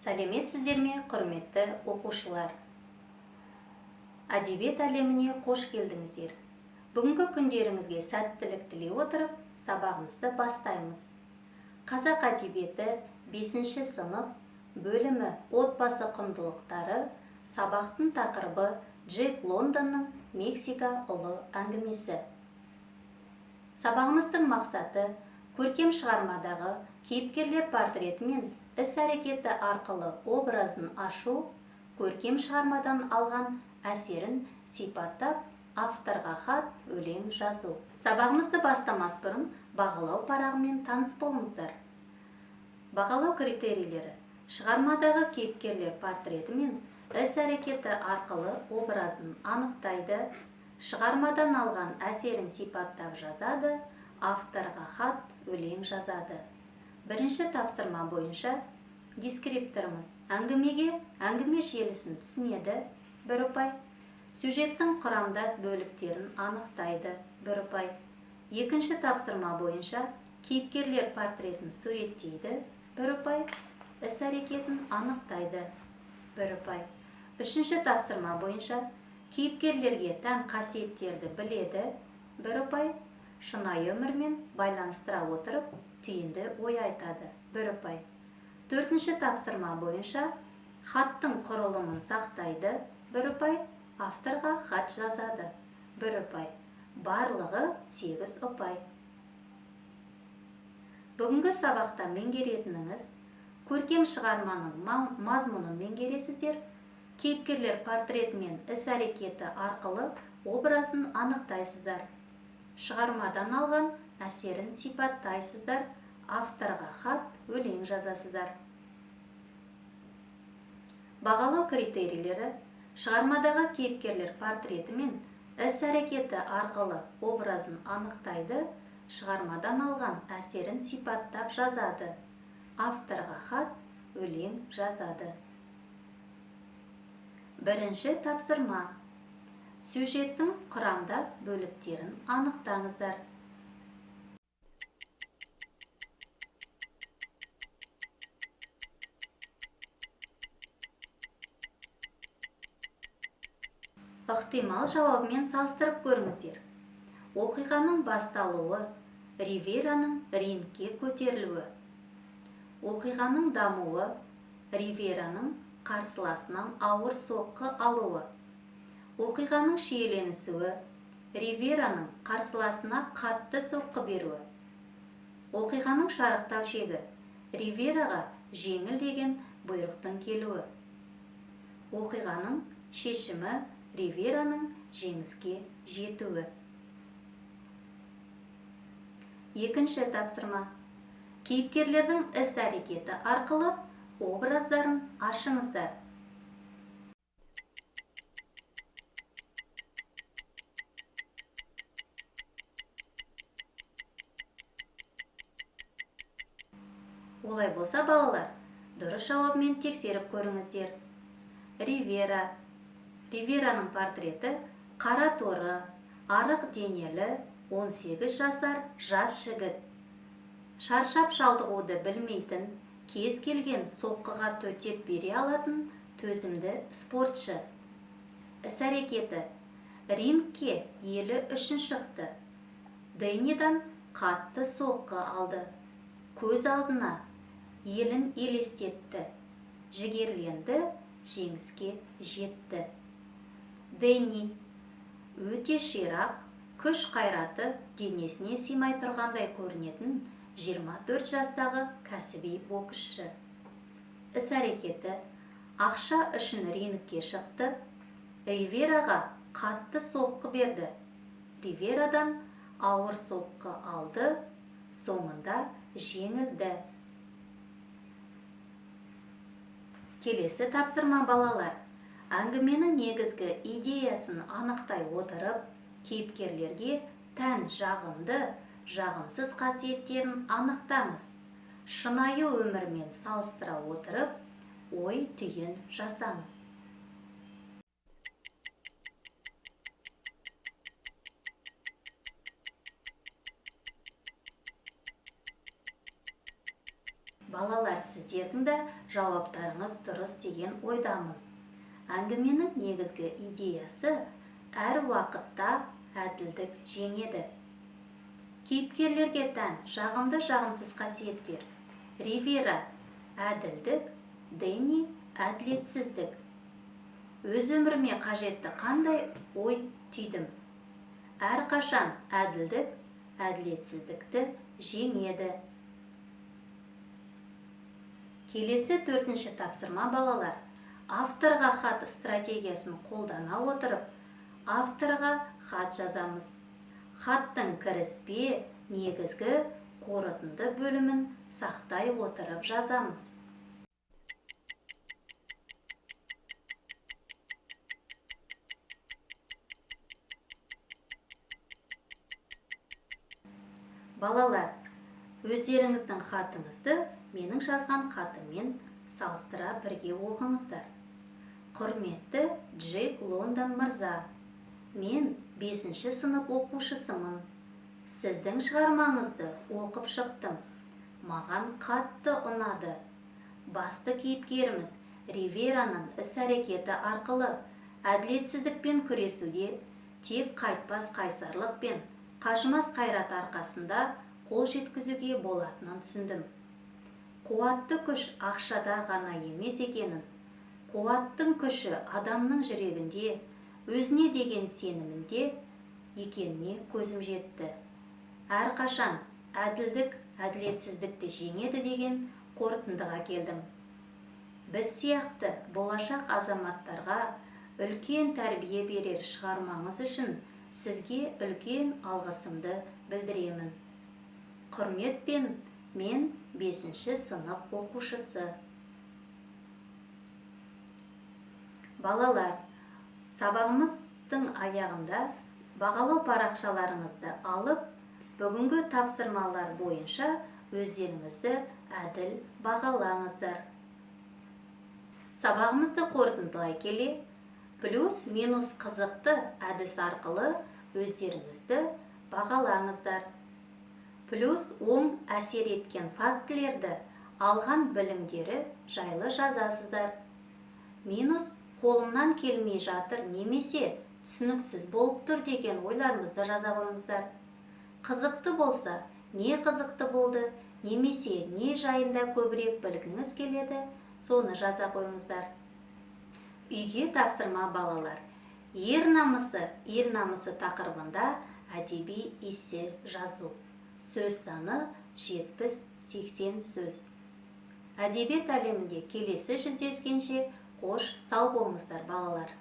Сәлеметсіздер ме, құрметті оқушылар? Әдебиет әлеміне қош келдіңіздер. Бүгінгі күндеріңізге сәттілік тілей отырып, сабағымызды бастаймыз. Қазақ әдебиеті 5-ші сынып, бөлімі отбасы құндылықтары, сабақтың тақырыбы Джек Лондонның Мексика ұлы әңгімесі. Сабағымыздың мақсаты көркем шығармадағы кейіпкерлер портреті мен іс-әрекеті арқылы образын ашу, көркем шығармадан алған әсерін сипаттап, авторға хат, өлең жазу. Сабағымызды бастамас бұрын бағалау парағымен таныс болыңыздар. Бағалау критерийлері: шығармадағы кейіпкерлер портреті мен іс-әрекеті арқылы образын анықтайды, шығармадан алған әсерін сипаттап жазады, авторға хат, өлең жазады. Бірінші тапсырма бойынша дескрипторымыз әңгіме желісін түсінеді, 1 ұпай. Сюжеттің құрамдас бөліктерін анықтайды, 1 ұпай. Екінші тапсырма бойынша кейіпкерлер портретін суреттейді, 1 ұпай. Іс-әрекетін анықтайды, 1 ұпай. Үшінші тапсырма бойынша кейіпкерлерге тән қасиеттерді біледі, 1 ұпай. Шынайы өмірмен байланыстыра отырып, түйінді ой айтады, 1 ұпай. Төртінші тапсырма бойынша хаттың құрылымын сақтайды, 1 ұпай. Авторға хат жазады, 1 ұпай. Барлығы 8 ұпай. Бүгінгі сабақта меңгеретініңіз: көркем шығарманың мазмұнын меңгересіздер, кейіпкерлер портреті мен іс-әрекеті арқылы образын анықтайсыздар, шығармадан алған әсерін сипаттайсыздар, авторға хат, өлең жазасыздар. Бағалау критерийлері: шығармадағы кейіпкерлер портреті мен іс-әрекеті арқылы образын анықтайды, шығармадан алған әсерін сипаттап жазады, авторға хат, өлең жазады. Бірінші тапсырма: сюжеттің құрамдас бөліктерін анықтаңыздар. Ықтимал жауабымен салыстырып көріңіздер. Оқиғаның басталуы: Ривераның рингке көтерілуі. Оқиғаның дамуы: Ривераның қарсыласынан ауыр соққы алуы. Оқиғаның шиеленісуі: Ривераның қарсыласына қатты соққы беруі. Оқиғаның шарықтау шегі: Ривераға жеңіл деген бұйрықтың келуі. Оқиғаның шешімі: Ривераның жеңіске жетуі. Екінші тапсырма: кейіпкерлердің іс-әрекеті арқылы образдарын ашыңыздар. Олай болса, балалар, дұрыс жауабымен тексеріп көріңіздер. Ривераның портреті қара торы, арық денелі, 18 жасар жас жігіт. Шаршап шалдығуды білмейтін, кез келген соққыға төтеп бере алатын төзімді спортшы. Іс-әрекеті: рингке елі үшін шықты. Дэннидан қатты соққы алды. Көз алдына елін елестетті. Жігерленді, жеңіске жетті. Дэнни өте ширақ, күш қайраты денесіне симай тұрғандай көрінетін 24 жастағы кәсіби боксшы. Іс-әрекеті: ақша үшін рингке шықты. Ривераға қатты соққы берді. Риверадан ауыр соққы алды, соңында жеңілді. Келесі тапсырма, балалар. Әңгіменің негізгі идеясын анықтай отырып, кейіпкерлерге тән жағымды, жағымсыз қасиеттерін анықтаңыз. Шынайы өмірмен салыстыра отырып, ой түйін жасаңыз. балалар, сіздердің де жауаптарыңыз дұрыс деген ойдамын. Әңгіменің негізгі идеясы әр уақытта әділдік жеңеді. Кейіпкерлерге тән жағымды жағымсыз қасиеттер: Ривера – әділдік, Дэнни – әділетсіздік. Өз өміріме қажетті қандай ой түйдім? Әрқашан әділдік әділетсіздікті жеңеді. Келесі 4-ші тапсырма, балалар. Авторға хат стратегиясын қолдана отырып, авторға хат жазамыз. Хаттың кіріспе, негізгі, қорытынды бөлімін сақтай отырып жазамыз. Балалар, өздеріңіздің хатыңызды менің жазған хатыммен салыстыра бірге оқыңыздар. Құрметті Джек Лондон мырза, мен 5-ші сынып оқушысымын. Сіздің шығармаңызды оқып шықтым. Маған қатты ұнады. Басты кейіпкеріміз Ривераның іс-әрекеті арқылы әділетсіздікпен күресуде тек қайтпас қайсарлық пен қажымас қайрат арқасында қол жеткізуге болатынын түсіндім. Қуатты күш ақшада ғана емес екенін, қуаттың күші адамның жүрегінде, өзіне деген сенімінде екеніне көзім жетті. Әрқашан әділдік әділетсіздікті жеңеді деген қорытындыға келдім. Біз сияқты болашақ азаматтарға үлкен тәрбие берер шығармаңыз үшін сізге үлкен алғысымды білдіремін. Құрметпен, мен 5-ші сынып оқушысы. Балалар, сабағымыздың аяғында бағалау парақшаларыңызды алып, бүгінгі тапсырмалар бойынша өздеріңізді әділ бағалаңыздар. Сабағымызды қорытындылай келе, плюс-минус қызықты әдіс арқылы өздеріңізді бағалаңыздар. Плюс оң әсер еткен фактілерді, алған білімдері жайлы жазасыздар. Минус қолымнан келмей жатыр немесе түсініксіз болып тұр деген ойларыңызды жаза қойыңыздар. Қызықты болса, не қызықты болды, немесе не жайында көбірек білгіңіз келеді, соны жаза қойыңыздар. Үйге тапсырма, балалар. Ер намысы, ел намысы тақырыбында әдеби эссе жазу. Сөз саны 70-80 сөз. Әдебиет әлемінде келесі жүздескенше қош сау болыңыздар, балалар.